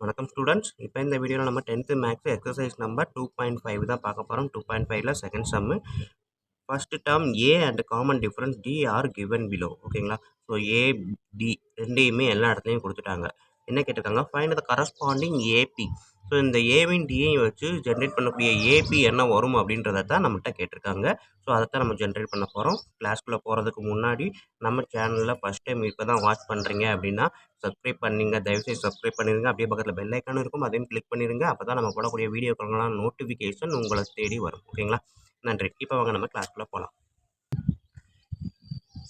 வணக்கம் ஸ்டூடெண்ட்ஸ். இப்போ இந்த வீடியோவில் நம்ம 10th மேக்ஸ் எக்ஸசைஸ் நம்பர் 2.5 தான் பார்க்க போகிறோம். 2.5ல second sum. First term A and common difference D are given below. ஓகேங்களா? ஸோ ஏ டி ரெண்டையுமே எல்லா இடத்துலையும் கொடுத்துட்டாங்க. என்ன கேட்டிருக்காங்க? Find the corresponding AP. So இந்த ஏவின் டியையும் வச்சு ஜென்ரேட் பண்ணக்கூடிய ஏபி என்ன வரும் அப்படின்றத தான் நம்மகிட்ட கேட்டிருக்காங்க. ஸோ அதை தான் நம்ம ஜென்ரேட் பண்ண போகிறோம். கிளாஸ்க்குள்ளே போகிறதுக்கு முன்னாடி நம்ம சேனலில் ஃபஸ்ட் டைம் இப்போ தான் வாட்ச் பண்ணுறீங்க அப்படின்னா சப்ஸ்கிரைப் பண்ணிங்க, தயவுசெய்து சப்ஸ்கிரைப் பண்ணிடுங்க. அப்படியே பக்கத்தில் பெல் ஐக்கானும் இருக்கும், அதையும் கிளிக் பண்ணிடுங்க. அப்போ தான் நம்ம போடக்கூடிய வீடியோக்கெல்லாம் நோட்டிஃபிகேஷன் உங்களை தேடி வரும். ஓகேங்களா? நன்றி. இப்போ வாங்க நம்ம கிளாஸ்க்குள்ளே போகலாம்.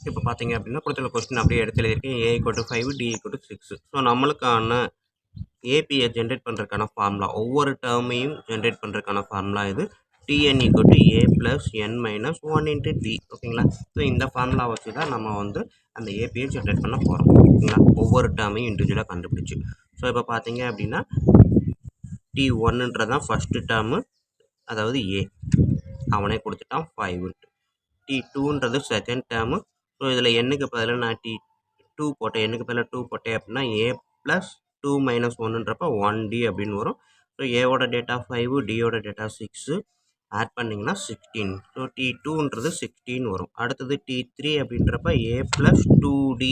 இப்போ பார்த்தீங்க அப்படின்னா கொடுத்துள்ள கொஸ்டின் அப்படியே எடுத்து எழுதியிருக்கேன். ஏ = 5 டி = 6. ஸோ நம்மளுக்கான ஏபியை ஜென்ரேட் பண்ணுறதுக்கான ஃபார்முலா, ஒவ்வொரு டேர்மையும் ஜென்ரேட் பண்ணுறதுக்கான ஃபார்முலா இது. Tn = a + n - 1 × d. ஓகேங்களா? ஸோ இந்த ஃபார்முலா வச்சு தான் நம்ம வந்து அந்த ஏபியை ஜென்ரேட் பண்ண போகிறோம். ஓகேங்களா? ஒவ்வொரு டேர்மையும் இண்டிவிஜுவலாக கண்டுபிடிச்சு. ஸோ இப்போ பார்த்தீங்க அப்படின்னா T1ன்றதான் ஃபஸ்ட்டு டேர்மு, அதாவது ஏ அவனே கொடுத்துட்டான் 5. T2ன்றது செகண்ட் டேர்மு. ஸோ இதில் என்னுக்கு பதிலாக நான் T2 போட்டேன். என்னுக்கு பதிலாக 2 போட்டேன் அப்படின்னா a + 2 - 1ன்றப்ப 1d அப்படின்னு வரும். ஸோ ஏவோட டேட்டா 5, டியோட டேட்டா 6 ஆட் பண்ணிங்கன்னா 16. ஸோ T2ன்றது 16 வரும். அடுத்தது T3 அப்படின்றப்ப a + 2d.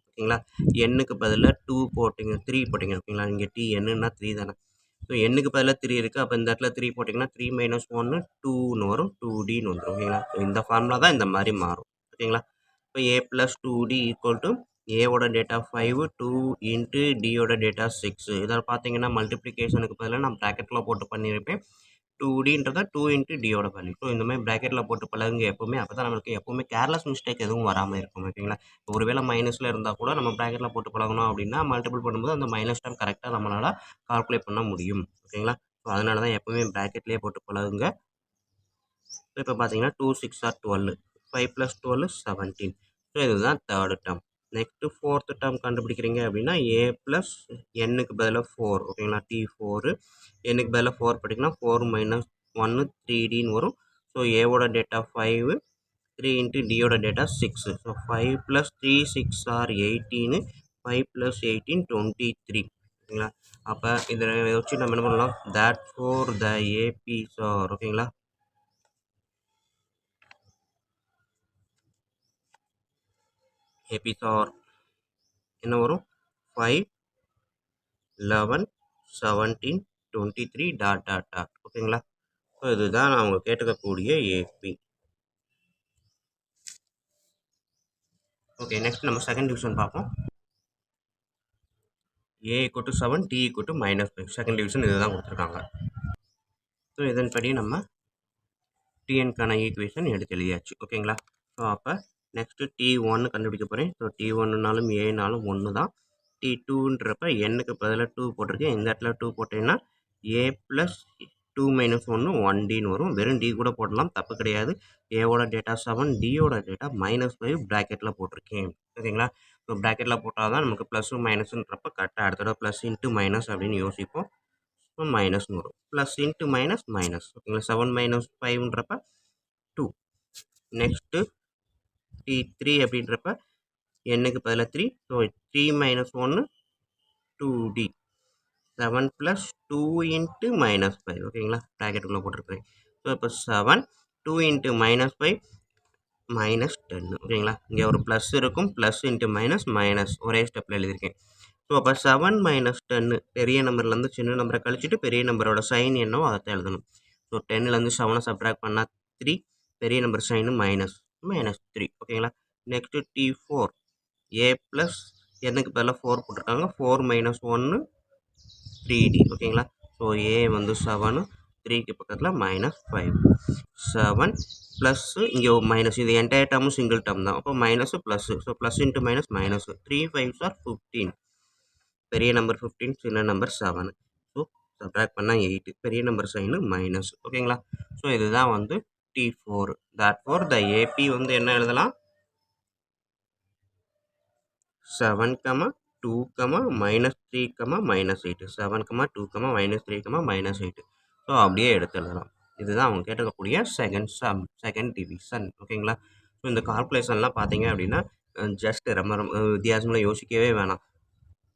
ஓகேங்களா? என்னுக்கு பதிலாக 2 போட்டிங்க, 3 போட்டிங்க. ஓகேங்களா? இங்கே Tnன்னா 3 தானே. ஸோ என்னுக்கு பதிலாக 3 இருக்குது. அப்போ இந்த இடத்துல 3 போட்டிங்கன்னா 3 - 1 2ன்னு வரும், 2dன்னு வந்துடும். ஓகேங்களா? ஸோ இந்த ஃபார்முலா தான் இந்த மாதிரி மாறும். ஓகேங்களா? இப்போ a + 2d = ஏவோட டேட்டா 5, 2 × டியோட டேட்டா 6. இதில் பார்த்தீங்கன்னா மல்டிப்ளிகேஷனுக்கு பதிலாக நான் ப்ராக்கெட்டில் போட்டு பண்ணியிருப்பேன். 2dன்றத 2 × டியோட வேல்யூ. ஸோ இந்த மாதிரி ப்ராக்கெட்டில் போட்டு பழகுங்க எப்போவுமே. அப்போ தான் நம்மளுக்கு எப்போவுமே கேர்லெஸ் மிஸ்டேக் எதுவும் வராமல் இருக்கும். ஓகேங்களா? ஒருவேளை மைனஸில் இருந்தால் கூட நம்ம ப்ராக்கெட்டில் போட்டு பழகணும் அப்படின்னா மல்டிபிள் பண்ணும்போது அந்த மைனஸ் டைம் கரெக்டாக நம்மளால் கால்குலேட் பண்ண முடியும். ஓகேங்களா? ஸோ அதனால தான் எப்போவுமே ப்ராக்கெட்லேயே போட்டு பழகுங்க. ஸோ இப்போ பார்த்தீங்கன்னா 2 6 are 12, 5 + 12 17. ஸோ இதுதான் third term. Next fourth term கண்டுபிடிக்கிறீங்க அப்படின்னா a + n-க்கு பதிலாக 4. ஓகேங்களா? T4 n-க்கு பதிலாக 4 போட்டிங்கன்னா 4 - 1 3dன்னு வரும். ஸோ ஏவோட டேட்டா 5, 3 × டியோட டேட்டா 6. So 5 + 3 6 are 18, 5 + 18 23. ஓகேங்களா? அப்போ இதை வச்சு நம்ம என்ன பண்ணலாம்? therefore the APs are. ஓகேங்களா? APs are என்ன வரும்? 5, 11, 17, 23 ... ஓகேங்களா? ஸோ இதுதான் அவங்க கேட்டுக்கக்கூடிய ஏபி. ஓகே, நெக்ஸ்ட் நம்ம செகண்ட் டிவிஷன் பார்ப்போம். a = 7, d = -5. செகண்ட் டிவிஷன் இதுதான் கொடுத்துருக்காங்க. ஸோ இதன்படி நம்ம டிஎன்கான ஈக்குவேஷன் எடுத்து எழுதியாச்சு. ஓகேங்களா? ஸோ அப்போ நெக்ஸ்ட்டு T1 கண்டுபிடிக்க போகிறேன். ஸோ T1னாலும் ஏனாலும் ஒன்று தான். T2ன்றப்ப என்னுக்கு பதிலாக 2 போட்டிருக்கேன். இந்த இடத்துல 2 போட்டேன்னா a + 2 - 1 1dன்னு வரும். வெறும் d கூட போடலாம், தப்பு கிடையாது. ஏவோட டேட்டா 7, டியோட டேட்டா -5 ப்ராக்கெட்டில் போட்டிருக்கேன். ஓகேங்களா? ஸோ ப்ராக்கெட்டில் போட்டால் தான் நமக்கு ப்ளஸ்ஸு மைனஸுன்றப்ப கரெக்டாக அடுத்த தடவை +× - அப்படின்னு யோசிப்போம். ஸோ மைனஸ்னு வரும். +× -, ஓகேங்களா? 7 - 5ன்றப்ப 2. நெக்ஸ்ட்டு T3 அப்படின்றப்ப என்னுக்கு பதிலாக 3. So 3 - 1 2d. 7 + 2 × -5. ஓகேங்களா? ப்ராக்கெட்டுக்குள்ளே போட்டிருக்கிறேன். ஸோ இப்போ 7, 2 × -5 -10. ஓகேங்களா? இங்கே ஒரு ப்ளஸ் இருக்கும். ப்ளஸ் × மைனஸ் ஒரே ஸ்டெப்பில் எழுதியிருக்கேன். ஸோ அப்போ 7 - 10 பெரிய நம்பர்லேருந்து சின்ன நம்பரை கழிச்சிட்டு பெரிய நம்பரோட சைன் என்னவோ அதை தான் எழுதணும். ஸோ 10லேருந்து 7 சப்ட்ராக்ட் பண்ணால் 3, பெரிய நம்பர் சைனு -3. ஓகேங்களா? நெக்ஸ்ட்டு T4 a + என்னுக்கு பதிலாக 4 போட்டிருக்காங்க. 4 - 1 3d. ஓகேங்களா? ஸோ a வந்து 7, 3க்கு பக்கத்தில் -5. 7 ப்ளஸ்ஸு இங்கே மைனஸ், இது என்டையர் டேர்மும் சிங்கிள் டேர்ம் தான். அப்போ minus plus. So +× -, 3 5s are 15. பெரிய நம்பர் 15, சின்ன நம்பர் 7. ஸோ சப்ட்ராக்ட் பண்ணால் 8, பெரிய நம்பர் சைனு மைனஸ். ஓகேங்களா? ஸோ இதுதான் வந்து T4. therefore the AP வந்து என்ன எழுதலாம்? 7, 2, -3, -8. 7, 2, -3, -8. ஸோ அப்படியே எடுத்து எழுதலாம். இதுதான் அவங்க கேட்டுக்கக்கூடிய செகண்ட் டிவிஷன். ஓகேங்களா? ஸோ இந்த கால்குலேஷன்லாம் பார்த்தீங்க அப்படின்னா ஜஸ்ட் ரொம்ப வித்தியாசமாக யோசிக்கவே வேணாம்.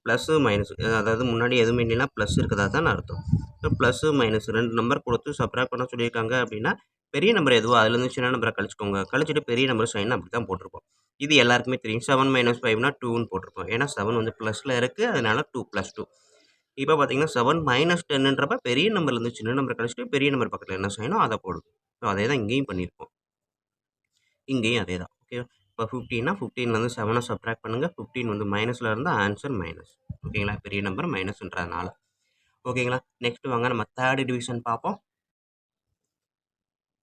ப்ளஸ்ஸு மைனஸ் அதாவது முன்னாடி எதுவுமே இல்லைன்னா ப்ளஸ் இருக்கிறதா தான் அர்த்தம். ஸோ ப்ளஸ்ஸு மைனஸ் 2 நம்பர் கொடுத்து சப்ராக்ட் பண்ண சொல்லியிருக்காங்க அப்படின்னா பெரிய நம்பர் எதுவோ அதுலேருந்து சின்ன நம்பரை கழிச்சுக்கோங்க. கழிச்சிட்டு பெரிய நம்பர் சைன் அப்படி தான் போட்டிருப்போம். இது எல்லாருக்குமே தெரியும். 7 - 5னா 2ன்னு போட்டிருப்போம். ஏன்னா 7 வந்து ப்ளஸில் இருக்குது, அதனால 2 + 2. இப்போ பார்த்தீங்கன்னா 7 - 10ன்றப்ப பெரிய நம்பர்லேருந்து சின்ன நம்பர் கழிச்சிட்டு பெரிய நம்பர் பக்கத்தில் என்ன சைனோ அதை போடுது. ஸோ அதே தான் இங்கேயும் பண்ணியிருப்போம். இங்கேயும் அதே தான். ஓகே. இப்போ 15னா 15லேருந்து 7 சப்ராக்ட் பண்ணுங்கள். 15 வந்து மைனஸில் இருந்தால் ஆன்சர் மைனஸ். ஓகேங்களா? பெரிய நம்பர் மைனஸ்ன்றதுனால. ஓகேங்களா? நெக்ஸ்ட் வாங்க நம்ம தேர்ட் டிவிஷன் பார்ப்போம்.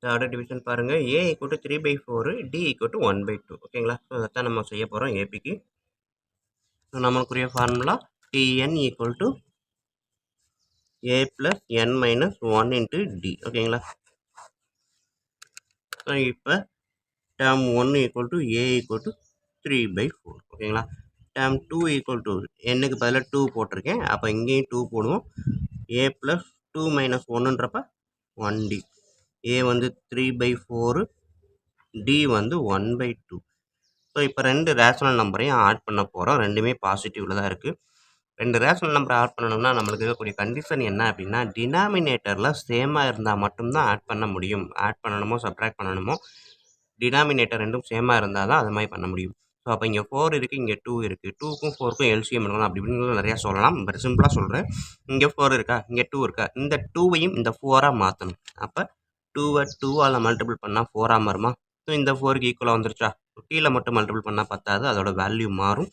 தேர்ட் டிவிஷன் பாருங்கள். A = 3/4, D = 1/2. ஓகேங்களா? ஸோ அதைத்தான் நம்ம செய்ய போகிறோம் ஏபிக்கு. ஸோ நமக்குரிய formula Tn = A + n - 1 × D. ஓகேங்களா? ஸோ இப்போ டேர்ம் 1 = A = 3/4. ஓகேங்களா? டேர்ம் 2 என்னுக்கு பதிலாக 2 போட்டிருக்கேன். அப்போ இங்கேயும் 2 போடுவோம். A + 2 - 1ன்றப்ப 1D. A வந்து 3/4, D வந்து 1/2. ஸோ இப்போ 2 ரேஷனல் நம்பரையும் ஆட் பண்ண போகிறோம். ரெண்டுமே பாசிட்டிவில் தான் இருக்குது. 2 ரேஷனல் நம்பரை ஆட் பண்ணணும்னா நம்மளுக்கு இருக்கக்கூடிய கண்டிஷன் என்ன அப்படின்னா டினாமினேட்டரில் சேமாக இருந்தால் மட்டும்தான் ஆட் பண்ண முடியும். ஆட் பண்ணணுமோ சப்ராக்ட் பண்ணணுமோ டினாமினேட்டர் ரெண்டும் சேமாக இருந்தால் தான் அது மாதிரி பண்ண முடியும். ஸோ அப்போ இங்கே 4 இருக்குது, இங்கே 2 இருக்குது. 2க்கும் 4க்கும் எல்சிஎம் எடுக்கலாம். அப்படி இப்படின்னு நிறையா சொல்லலாம். பட் சிம்பிளாக சொல்கிறேன். இங்கே 4 இருக்கா, இங்கே 2 இருக்கா, இந்த 2வையும் இந்த 4ஆக மாற்றணும். அப்போ 2வை 2ஆல் மல்டிபிள் பண்ணால் 4ஆக மாறுமா? ஸோ இந்த 4க்கு ஈக்குவலாக வந்துருச்சா? கீழே மட்டும் மல்டிபிள் பண்ணால் பத்தாது, அதோட வேல்யூ மாறும்.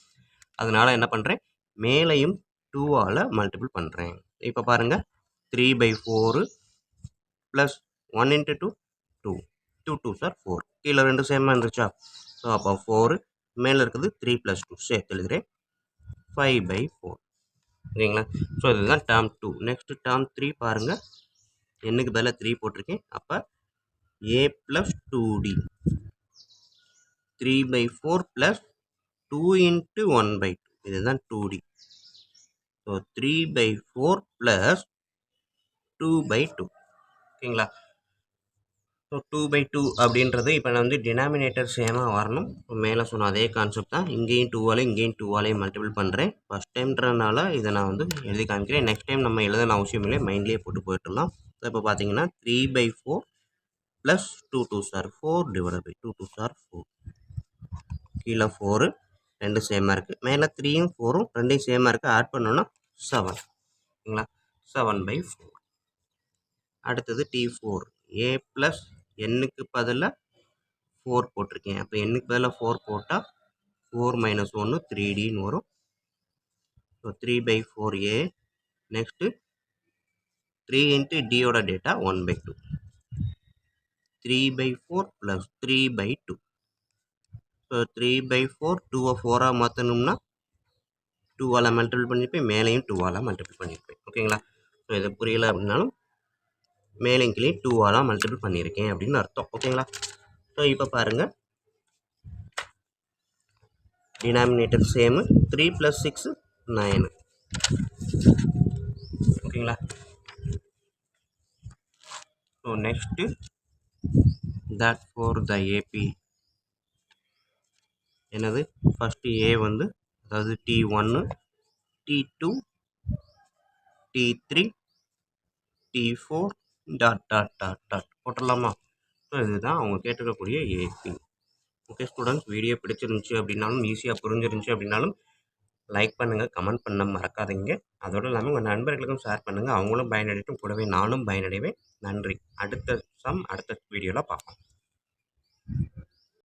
அதனால என்ன பண்ணுறேன், மேலையும் 2ஆல் மல்டிபிள் பண்ணுறேன். இப்போ பாருங்கள், 3/4 + 1 × 2 2. 2 2s are 4. கீழே 2 சேமாக இருந்துச்சா? ஸோ அப்போ 4, மேலே இருக்குது 3 + 2 சேர்த்து எழுதுகிறேன். 5/4. ஓகேங்களா? ஸோ இதுதான் டேர்ம் 2. நெக்ஸ்ட் டேர்ம் 3 பாருங்கள். என்னுக்கு பதிலாக 3 போட்டிருக்கேன். அப்போ A + 2D. 3/4 + 2 × 1/2. இதுதான் 2D. ஸோ 3/4 + 2/2. ஓகேங்களா? ஸோ 2/2 அப்படின்றது இப்போ நான் வந்து டினாமினேட்டர் சேமாக வரணும். மேலே சொன்ன அதே கான்செப்ட் தான். இங்கேயும் 2ஆலையும் இங்கேயும் 2ஆலையும் மல்டிபிள் பண்ணுறேன். ஃபஸ்ட் டைம்ன்றனால இதை நான் வந்து எழுதி காமிக்கிறேன். நெக்ஸ்ட் டைம் நம்ம எழுதணும் அவசியம் இல்லை, மைண்ட்லேயே போட்டு போயிட்டுலாம். ஸோ இப்போ பார்த்தீங்கன்னா 3/4 + 2 2s are 4 / 2 2s are 4. கீழே 4 2 சேமாக இருக்குது. மேலே 3யும் 4ம் ரெண்டையும் சேமாக இருக்குது. ஆட் பண்ணோன்னா 7. ஓகேங்களா? 7/4. அடுத்தது T4. A + n-க்கு பதிலாக 4 போட்டிருக்கேன். அப்போ n-க்கு பதிலாக 4 போட்டால் 4 - 1 3Dன்னு வரும். So 3/4A. நெக்ஸ்ட்டு 3 × Dயோட டேட்டா 1/2. 3/4 + 3/2. ஸோ 3/4 2-ஐ 4ஆக மாற்றணும்னா 2ஆல் மல்டிபிள் பண்ணியிருப்பேன், மேலேயும் 2ஆல் மல்டிபிள் பண்ணியிருப்பேன். ஓகேங்களா? ஸோ இது புரியலை அப்படின்னாலும் மேலேயும் கீழே 2ஆல் மல்டிபிள் பண்ணியிருக்கேன் அப்படின்னு அர்த்தம். ஓகேங்களா? ஸோ இப்போ பாருங்கள், டினாமினேட்டர் சேமு. 3 + 6 9. ஓகேங்களா? So next that for the AP என்னது, ஃபஸ்ட்டு A வந்து அதாவது T1, T2, T3, T4 ... போட்டுடலாமா? So இதுதான் அவங்க கேட்டுக்கக்கூடிய ஏபி. ஓகே ஸ்டூடெண்ட்ஸ், வீடியோ பிடிச்சிருந்துச்சி அப்படின்னாலும் ஈஸியாக புரிஞ்சிருந்துச்சி அப்படின்னாலும் லைக் பண்ணுங்கள், கமெண்ட் பண்ண மறக்காதீங்க. அதோடு இல்லாமல் உங்கள் நண்பர்களுக்கும் ஷேர் பண்ணுங்கள். அவங்களும் பயனடையட்டும், கூடவே நானும் பயனடைவேன். நன்றி. அடுத்த வீடியோவில் பார்ப்போம்.